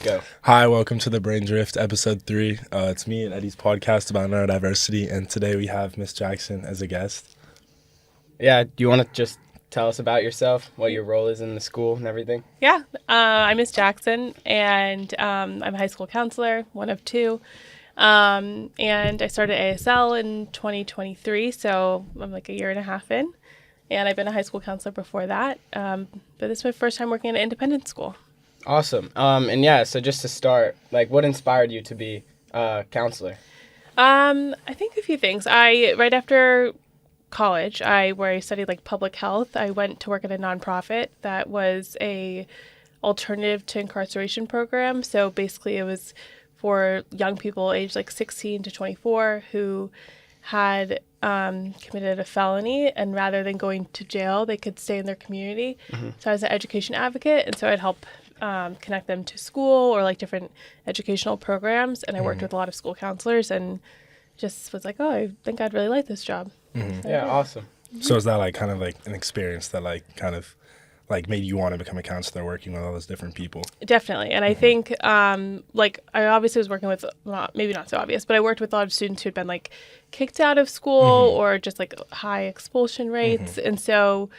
Go. Hi, welcome to the Brain Drift, episode 3. It's me and Eddie's podcast about neurodiversity, and today we have Miss Jackson as a guest. Yeah, do you want to just tell us about yourself, what your role is in the school and everything? Yeah, I'm Miss Jackson, and I'm a high school counselor, one of two. And I started ASL in 2023, so I'm like a year and a half in. And I've been a high school counselor before that, but this is my first time working in an independent school. Awesome. And yeah, so just to start, like, what inspired you to be a counselor? I think a few things. Right after college, where I studied like public health, I went to work at a nonprofit that was a alternative to incarceration program. So basically it was for young people aged like 16 to 24 who had committed a felony, and rather than going to jail, they could stay in their community. Mm-hmm. So I was an education advocate, and so I'd help connect them to school or like different educational programs. And I worked with a lot of school counselors and just was like, oh, I think I'd really like this job. Mm-hmm. So yeah, awesome. So is that like kind of like an experience that like kind of like made you want to become a counselor, working with all those different people? Definitely. And I think like I obviously was working with, maybe not so obvious, but I worked with a lot of students who'd been like kicked out of school or just like high expulsion rates. And so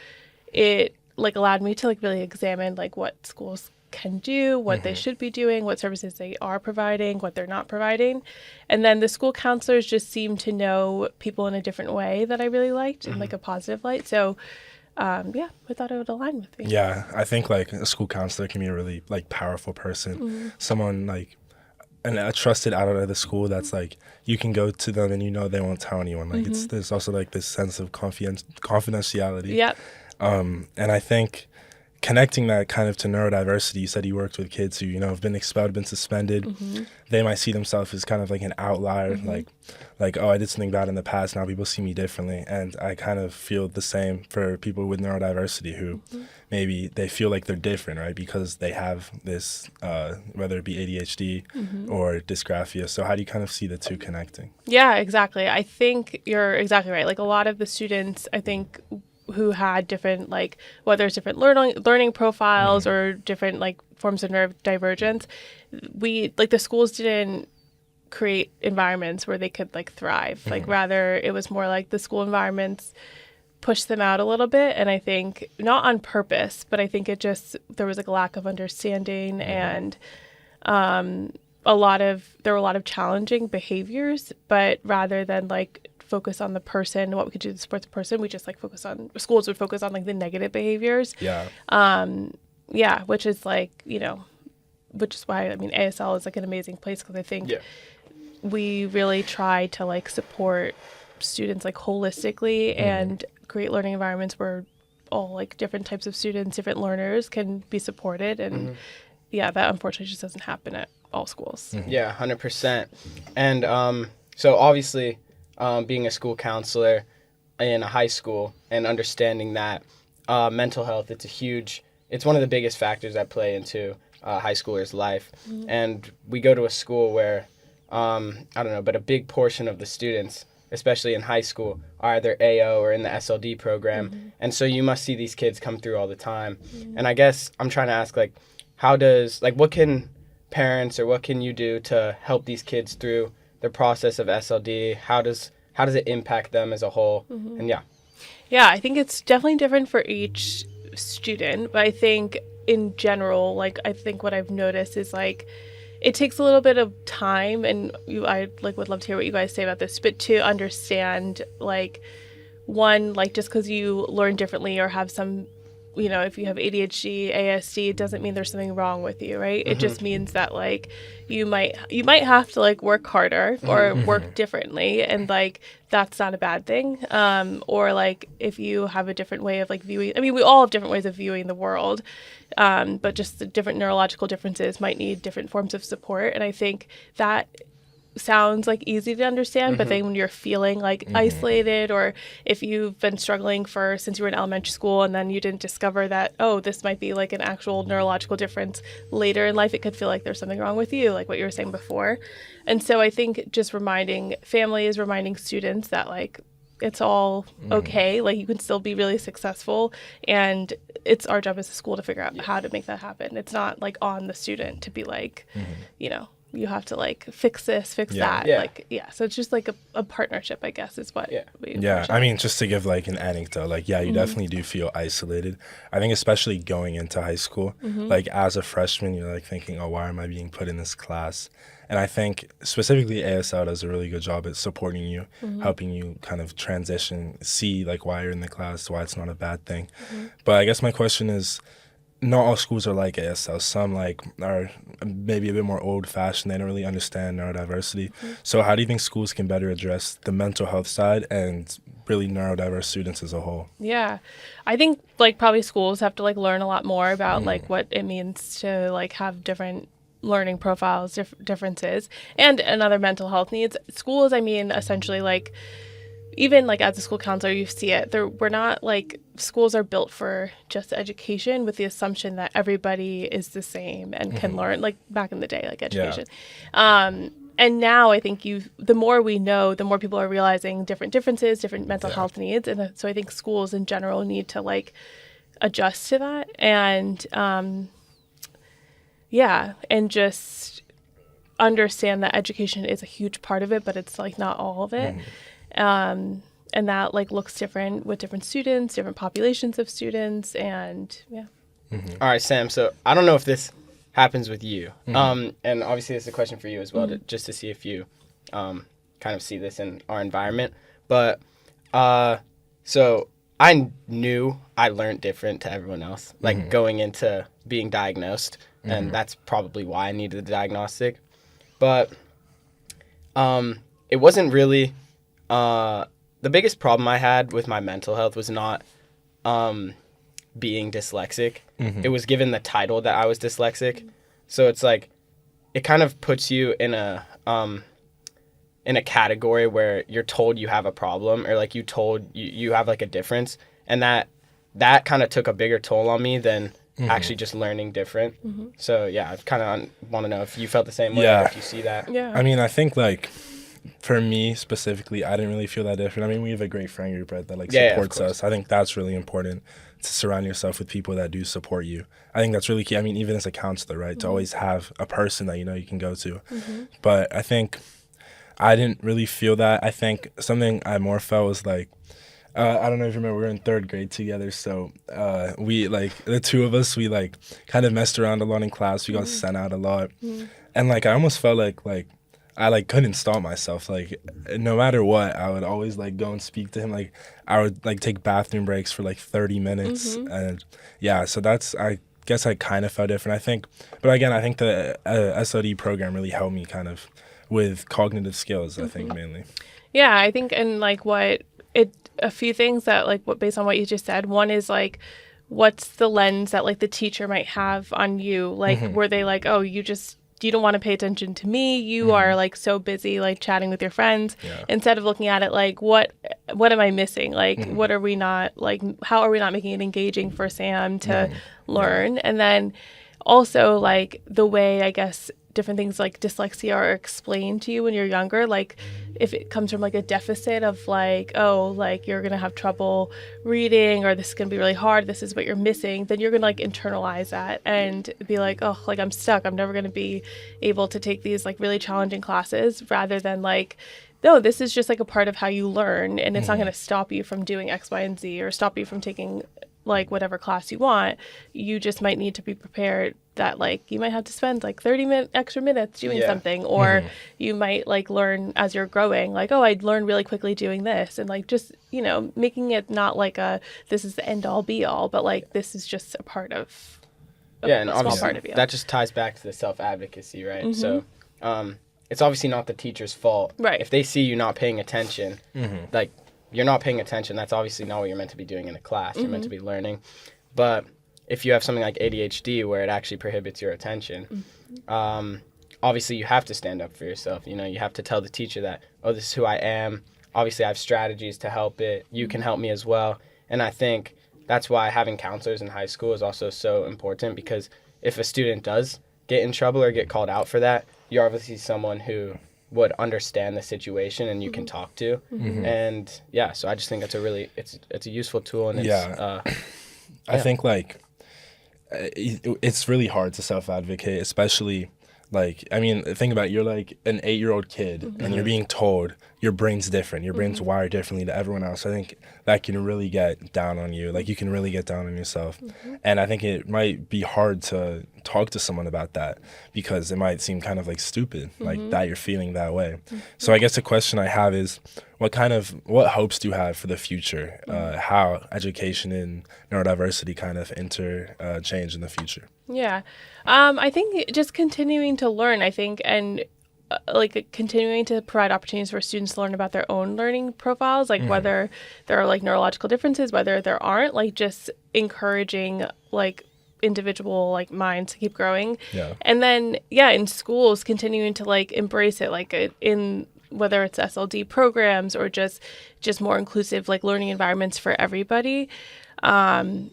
it like allowed me to like really examine like what schools can do, what they should be doing, what services they are providing, what they're not providing. And then the school counselors just seemed to know people in a different way that I really liked, in like a positive light. So yeah, I thought it would align with me. Yeah, I think like a school counselor can be a really like powerful person, someone like a trusted adult at the school that's like you can go to them and you know they won't tell anyone. Like there's also like this sense of confidentiality. Yep. And I think connecting that kind of to neurodiversity, you said you worked with kids who, you know, have been expelled, been suspended. They might see themselves as kind of like an outlier, like, oh, I did something bad in the past, now people see me differently. And I kind of feel the same for people with neurodiversity who maybe they feel like they're different, right? Because they have this, whether it be ADHD or dysgraphia. So how do you kind of see the two connecting? Yeah, exactly. I think you're exactly right. Like a lot of the students, I think, who had different, like, whether it's different learning profiles or different, like, forms of neurodivergence, the schools didn't create environments where they could, like, thrive. Like, rather, it was more like the school environments pushed them out a little bit. And I think, not on purpose, but I think there was, like, a lack of understanding and there were a lot of challenging behaviors, but rather than, like, focus on the person, what we could do to support the person, we just like schools would focus on like the negative behaviors. Which is like, you know, which is why I mean ASL is like an amazing place, because I think we really try to like support students like holistically and create learning environments where all like different types of students, different learners can be supported. And that unfortunately just doesn't happen at all schools. Yeah, 100%. And so obviously being a school counselor in a high school and understanding that mental health, it's one of the biggest factors that play into a high schooler's life. And we go to a school where, I don't know, but a big portion of the students, especially in high school, are either AO or in the SLD program. And so you must see these kids come through all the time. And I guess I'm trying to ask, like, what can parents or what can you do to help these kids through the process of SLD? How does it impact them as a whole? And yeah, I think it's definitely different for each student, but I think in general, like I think what I've noticed is like it takes a little bit of time, and I like would love to hear what you guys say about this, but to understand like one, like just because you learn differently or have some, you know, if you have ADHD, ASD, it doesn't mean there's something wrong with you, right? It just means that like you might have to like work harder or work differently, and like that's not a bad thing. Or like if you have a different way of like viewing, I mean, we all have different ways of viewing the world, but just the different neurological differences might need different forms of support. And I think that sounds like easy to understand, but then when you're feeling like isolated, or if you've been struggling since you were in elementary school and then you didn't discover that, oh, this might be like an actual neurological difference later in life, it could feel like there's something wrong with you, like what you were saying before. And so I think just reminding families, reminding students that like it's all okay. Like, you can still be really successful, and it's our job as a school to figure out how to make that happen. It's not like on the student to be like, you know, you have to like fix this, fix that. Yeah. Like, so it's just like a partnership, I guess, is what we I mean, just to give like an anecdote, like, you definitely do feel isolated. I think especially going into high school, like as a freshman, you're like thinking, oh, why am I being put in this class? And I think specifically ASL does a really good job at supporting you, helping you kind of transition, see like why you're in the class, why it's not a bad thing. But I guess my question is, not all schools are like ASL. Some like are maybe a bit more old-fashioned. They don't really understand neurodiversity. So how do you think schools can better address the mental health side and really neurodiverse students as a whole? Yeah, I think like probably schools have to like learn a lot more about like what it means to like have different learning profiles, differences, and other mental health needs. Schools, I mean, essentially like, even like as a school counselor, you see it. We're not like, schools are built for just education with the assumption that everybody is the same and can learn, like back in the day, like education. And now I think the more we know, the more people are realizing different differences, different mental health needs. And so I think schools in general need to like adjust to that. And and just understand that education is a huge part of it, but it's like not all of it. And that like looks different with different students, different populations of students, and All right, Sam. So I don't know if this happens with you, and obviously this is a question for you as well, just to see if you kind of see this in our environment. But so I knew I learned different to everyone else, like going into being diagnosed, and that's probably why I needed the diagnostic. But it wasn't really. The biggest problem I had with my mental health was not being dyslexic. It was given the title that I was dyslexic. So it's like, it kind of puts you in a category where you're told you have a problem, or like you have like a difference. And that kind of took a bigger toll on me than actually just learning different. So yeah, I kind of want to know if you felt the same way, or if you see that. Yeah. I mean, I think like, for me specifically, I didn't really feel that different. I mean, we have a great friend group, right, that like supports us. I think that's really important, to surround yourself with people that do support you. I think that's really key. I mean, even as a counselor, right, to always have a person that you know you can go to. But I think I didn't really feel that. I think something I more felt was like, I don't know if you remember, we were in third grade together, so we, like, the two of us, we, like, kind of messed around a lot in class. We got sent out a lot. And, like, I almost felt like I, like, couldn't stop myself. Like, no matter what, I would always, like, go and speak to him. Like, I would, like, take bathroom breaks for, like, 30 minutes. And, yeah, so that's, I guess I kind of felt different, I think. But, again, I think the SOD program really helped me kind of with cognitive skills, I think, mainly. Yeah, I think, and, like, a few things that, like, based on what you just said. One is, like, what's the lens that, like, the teacher might have on you? Like, were they like, oh, you don't want to pay attention to me. You are like so busy, like chatting with your friends, instead of looking at it like, what am I missing? Like, what are we not, like, how are we not making it engaging for Sam to learn? And then also, like, the way, I guess, different things like dyslexia are explained to you when you're younger, like if it comes from like a deficit of like, oh, like you're gonna have trouble reading, or this is gonna be really hard, this is what you're missing, then you're gonna like internalize that and be like, oh, like I'm stuck, I'm never gonna be able to take these like really challenging classes, rather than like, no, this is just like a part of how you learn, and it's not going to stop you from doing X, Y, and Z, or stop you from taking like whatever class you want. You just might need to be prepared that like you might have to spend like 30 extra minutes doing something, or you might like learn as you're growing, like, oh, I'd learn really quickly doing this, and like just, you know, making it not like this is the end all be all, but like this is just a part of and a small obviously part of you. That just ties back to the self-advocacy, right? So it's obviously not the teacher's fault. Right. If they see you not paying attention, like you're not paying attention, that's obviously not what you're meant to be doing in a class. You're meant to be learning. But if you have something like ADHD where it actually prohibits your attention, obviously you have to stand up for yourself. You know, you have to tell the teacher that, oh, this is who I am. Obviously I have strategies to help it. You can help me as well. And I think that's why having counselors in high school is also so important, because if a student does get in trouble or get called out for that, you're obviously someone who would understand the situation and you can talk to. And yeah, so I just think that's a really it's a useful tool, and it's I think like it's really hard to self-advocate, especially like, I mean, think about it, you're like an 8-year-old kid and you're being told your brain's different, your brain's wired differently to everyone else. I think that can really get down on you. Like, you can really get down on yourself. And I think it might be hard to talk to someone about that because it might seem kind of like stupid, like that you're feeling that way. So I guess the question I have is, what hopes do you have for the future? How education and neurodiversity kind of change in the future? Yeah. I think just continuing to learn, I think, and like continuing to provide opportunities for students to learn about their own learning profiles, like whether there are like neurological differences, whether there aren't, like just encouraging like individual like minds to keep growing. And then, in schools, continuing to like embrace it, like in whether it's SLD programs or just more inclusive like learning environments for everybody. And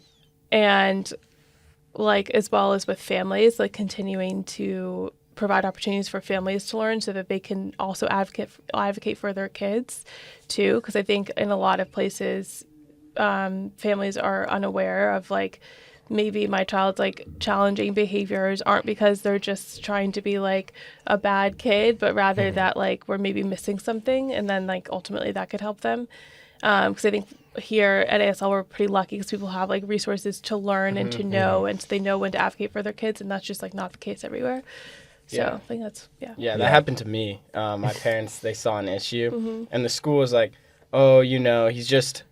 like as well as with families, like continuing to provide opportunities for families to learn so that they can also advocate for their kids too, because I think in a lot of places families are unaware of like maybe my child's like challenging behaviors aren't because they're just trying to be like a bad kid, but rather that like we're maybe missing something, and then like ultimately that could help them. Because I think here at ASL we're pretty lucky because people have like resources to learn and to know, and so they know when to advocate for their kids, and that's just like not the case everywhere. So I think that's that happened to me. My parents, they saw an issue, and the school was like, oh, he just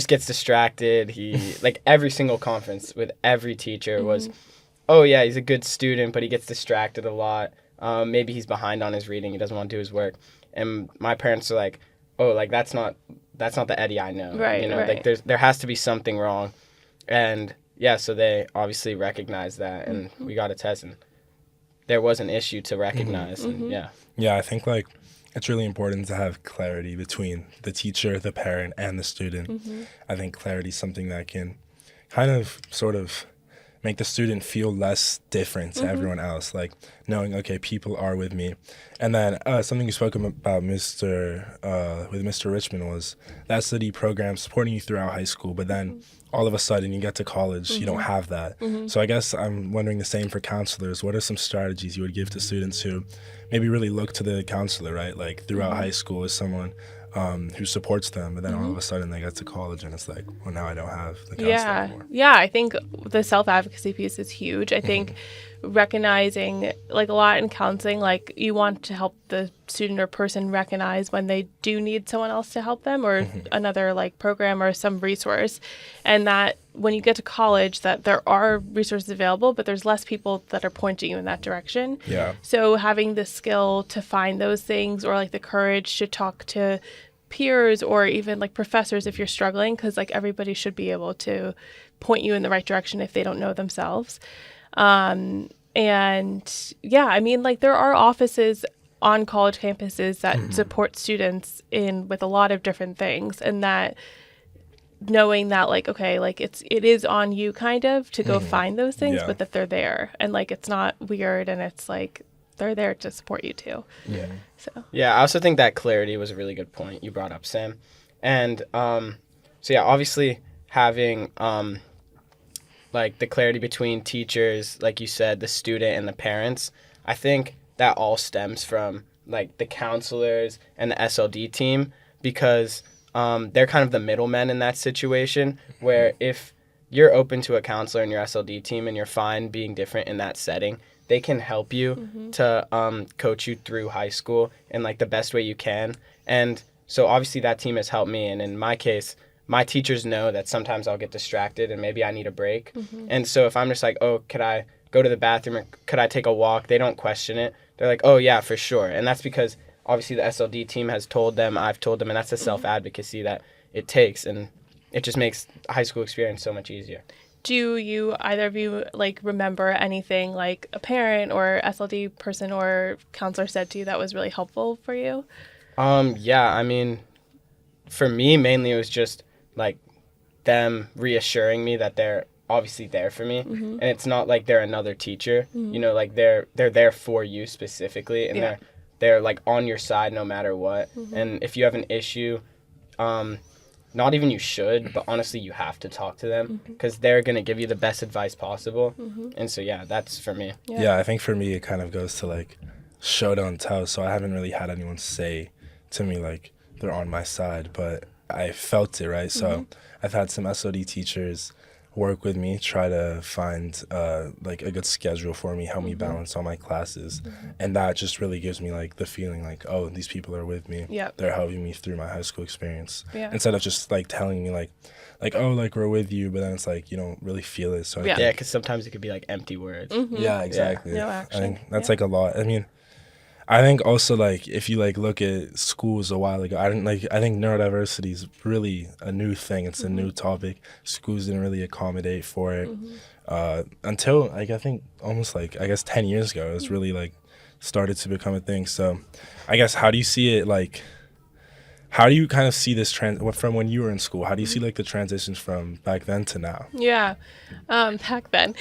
gets distracted. He like every single conference with every teacher was, oh yeah, he's a good student, but he gets distracted a lot. Maybe he's behind on his reading. He doesn't want to do his work. And my parents are like, oh, like that's not the Eddie I know. Right. Like there has to be something wrong. And so they obviously recognized that, and we got a test, and there was an issue to recognize. And I think like it's really important to have clarity between the teacher, the parent, and the student. I think clarity is something that can kind of sort of make the student feel less different to everyone else, like knowing, okay, people are with me. And then something you spoke about with Mr. Richmond was that study program supporting you throughout high school, but then all of a sudden you get to college, you don't have that. So I guess I'm wondering the same for counselors. What are some strategies you would give to students who maybe really look to the counselor, right? Like throughout high school as someone who supports them, but then all of a sudden they get to college and it's like, well, now I don't have the counselor anymore. I think the self-advocacy piece is huge. I think recognizing, like a lot in counseling, like you want to help the student or person recognize when they do need someone else to help them, or another like program or some resource, and that when you get to college that there are resources available, but there's less people that are pointing you in that direction. So having the skill to find those things, or like the courage to talk to peers or even like professors if you're struggling, because like everybody should be able to point you in the right direction if they don't know themselves. And I mean, like there are offices on college campuses that support students with a lot of different things, and that knowing that like, okay, like it is on you kind of to go find those things, but that they're there, and like it's not weird, and it's like they're there to support you too. I also think that clarity was a really good point you brought up, Sam. And obviously having like the clarity between teachers, like you said, the student and the parents, I think that all stems from like the counselors and the SLD team, because they're kind of the middlemen in that situation, where if you're open to a counselor in your SLD team and you're fine being different in that setting, they can help you to coach you through high school in like the best way you can. And so obviously that team has helped me. And in my case, my teachers know that sometimes I'll get distracted and maybe I need a break. And so if I'm just like, oh, could I go to the bathroom or could I take a walk? They don't question it. They're like, oh, yeah, for sure. And that's because obviously the SLD team has told them, I've told them, and that's the self-advocacy that it takes. And it just makes the high school experience so much easier. Do you, either of you, like remember anything like a parent or SLD person or counselor said to you that was really helpful for you? I mean, for me, mainly it was just like them reassuring me that they're obviously there for me, and it's not like they're another teacher. Like they're there for you specifically, and they're like on your side no matter what. And if you have an issue, not even you should, but honestly you have to talk to them because they're going to give you the best advice possible. And so yeah, that's for me. Yeah, I think for me it kind of goes to like show don't tell. So I haven't really had anyone say to me like they're on my side, but I felt it, right? So I've had some SOD teachers work with me, try to find like a good schedule for me, help me balance all my classes, and that just really gives me like the feeling like, oh, these people are with me. They're helping me through my high school experience, instead of just like telling me like oh, like we're with you, but then it's like you don't really feel it. So yeah, because sometimes it could be like empty words. Yeah, exactly. No action. I think that's like a lot. I mean, I think also like if you like look at schools a while ago, I think neurodiversity is really a new thing. It's a new topic. Schools didn't really accommodate for it until like I think almost like I guess 10 years ago it was really like started to become a thing. So I guess how do you see it like? How do you kind of see this from when you were in school? How do you see like the transitions from back then to now? Yeah, back then.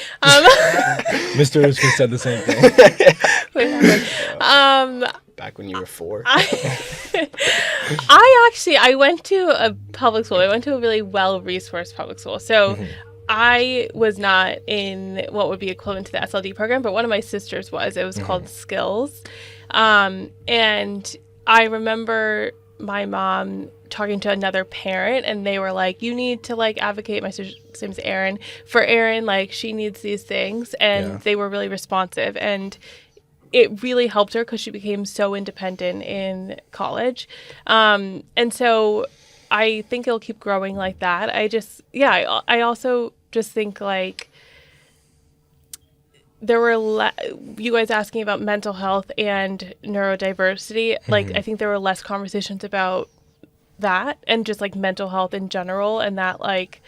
Mr. Usman said the same thing. Back when you were 4. I went to a public school. I went to a really well-resourced public school. So I was not in what would be equivalent to the SLD program, but one of my sisters was. It was called Skills. And I remember my mom talking to another parent, and they were like, you need to like advocate, my sister's name's Erin, for Erin, like she needs these things. And they were really responsive, and it really helped her because she became so independent in college. And so I think it'll keep growing like that. I also just think like there were you guys asking about mental health and neurodiversity. Like I think there were less conversations about that and just like mental health in general, and that like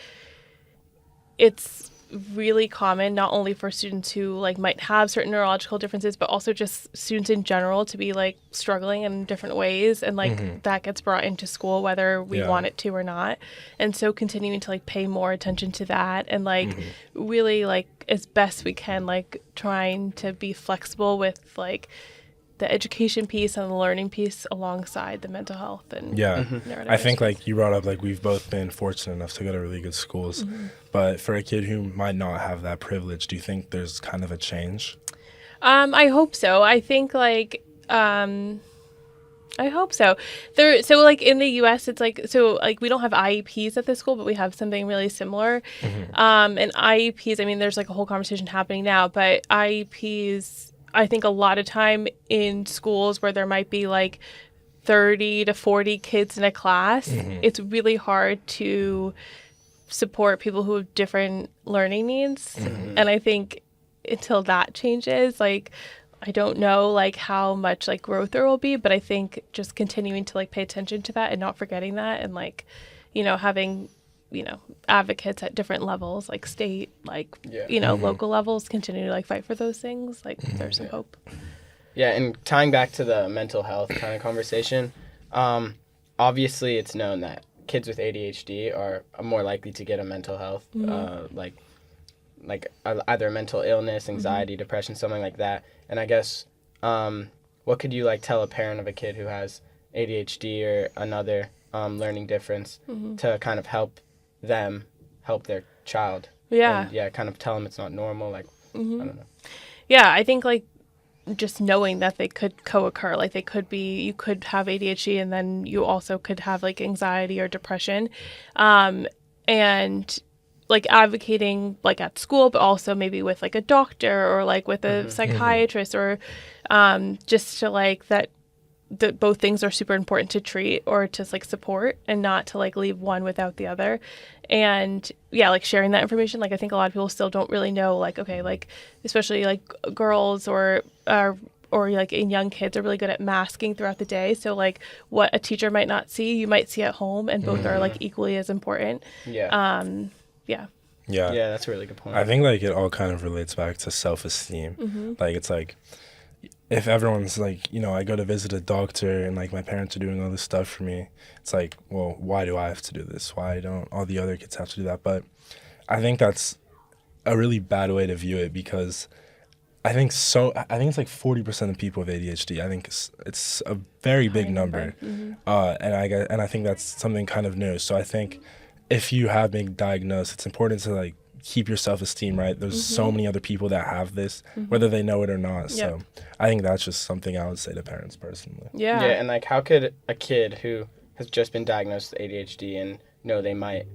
it's really common not only for students who like might have certain neurological differences, but also just students in general to be like struggling in different ways, and like that gets brought into school whether we want it to or not. And so continuing to like pay more attention to that, and like really like as best we can like trying to be flexible with like the education piece and the learning piece alongside the mental health and I think like you brought up like we've both been fortunate enough to go to really good schools, but for a kid who might not have that privilege, do you think there's kind of a change? I hope so. I think like I hope so. So like in the US it's like, so like we don't have IEPs at this school, but we have something really similar. And IEPs, I mean there's like a whole conversation happening now, but IEPs I think a lot of time in schools where there might be like 30 to 40 kids in a class, it's really hard to support people who have different learning needs. And I think until that changes, like I don't know like how much like growth there will be, but I think just continuing to like pay attention to that and not forgetting that, and like, you know, having, you know, advocates at different levels, like state, like, you know, local levels, continue to like fight for those things. Like there's some hope. Yeah. And tying back to the mental health kind of conversation, obviously it's known that kids with ADHD are more likely to get a mental health, like either a mental illness, anxiety, depression, something like that. And I guess, what could you like tell a parent of a kid who has ADHD or another learning difference to kind of help their child? And, kind of tell them it's not normal, like I don't know. I think like just knowing that they could co-occur, like you could have ADHD and then you also could have like anxiety or depression, and like advocating like at school, but also maybe with like a doctor or like with a psychiatrist or just to like that both things are super important to treat or to like support, and not to like leave one without the other. And like sharing that information, like I think a lot of people still don't really know, like, okay, like especially like girls or like in young kids are really good at masking throughout the day. So like what a teacher might not see, you might see at home, and both are like equally as important. Yeah, that's a really good point. I think like it all kind of relates back to self-esteem. Like it's like if everyone's like, you know, I go to visit a doctor and like my parents are doing all this stuff for me, it's like, well, why do I have to do this? Why don't all the other kids have to do that? But I think that's a really bad way to view it, because I think so. I think it's like 40% of people with ADHD. I think it's a very big number, and I think that's something kind of new. So I think if you have been diagnosed, it's important to like keep your self-esteem right. There's so many other people that have this, whether they know it or not. So I think that's just something I would say to parents personally. Yeah. Yeah, and like how could a kid who has just been diagnosed with ADHD and know they might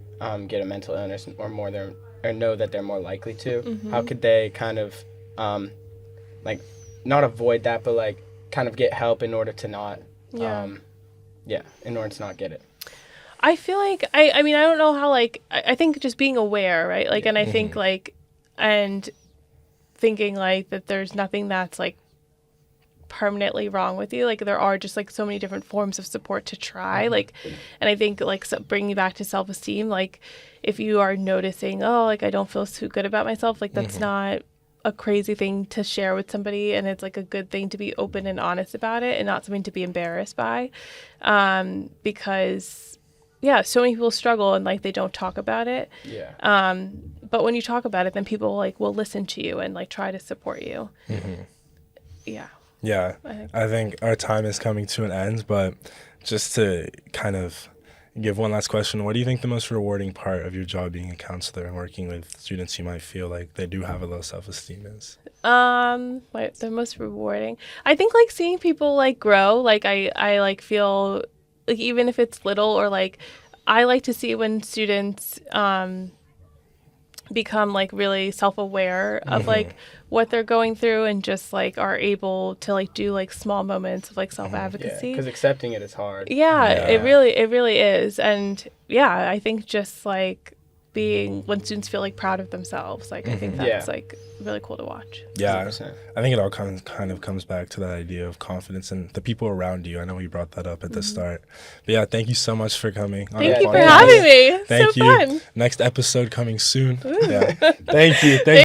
get a mental illness or know that they're more likely to, how could they kind of like not avoid that, but like kind of get help in order to not in order to not get it? I feel like I mean I don't know how, like I think just being aware, right? Like, and I think like, and thinking like that there's nothing that's like permanently wrong with you. Like there are just like so many different forms of support to try. Like, and I think like bringing back to self-esteem, like if you are noticing, oh, like I don't feel too good about myself, like that's not a crazy thing to share with somebody, and it's like a good thing to be open and honest about it and not something to be embarrassed by, because so many people struggle and like they don't talk about it. But when you talk about it, then people like will listen to you and like try to support you. I think our time is coming to an end, but just to kind of give one last question, what do you think the most rewarding part of your job being a counselor and working with students you might feel like they do have a low self-esteem is? The most rewarding, I think, like seeing people like grow. Like I like feel like even if it's little, or like I like to see when students become like really self-aware of like what they're going through and just like are able to like do like small moments of like self-advocacy. Because accepting it is hard. It really is. And I think just like being when students feel like proud of themselves, like I think that's like really cool to watch. 100%. I think it all kind of comes back to that idea of confidence and the people around you. I know we brought that up at the start, but thank you so much for coming. Thank you for having me. Thank so you. Fun. Next episode coming soon. Thank you.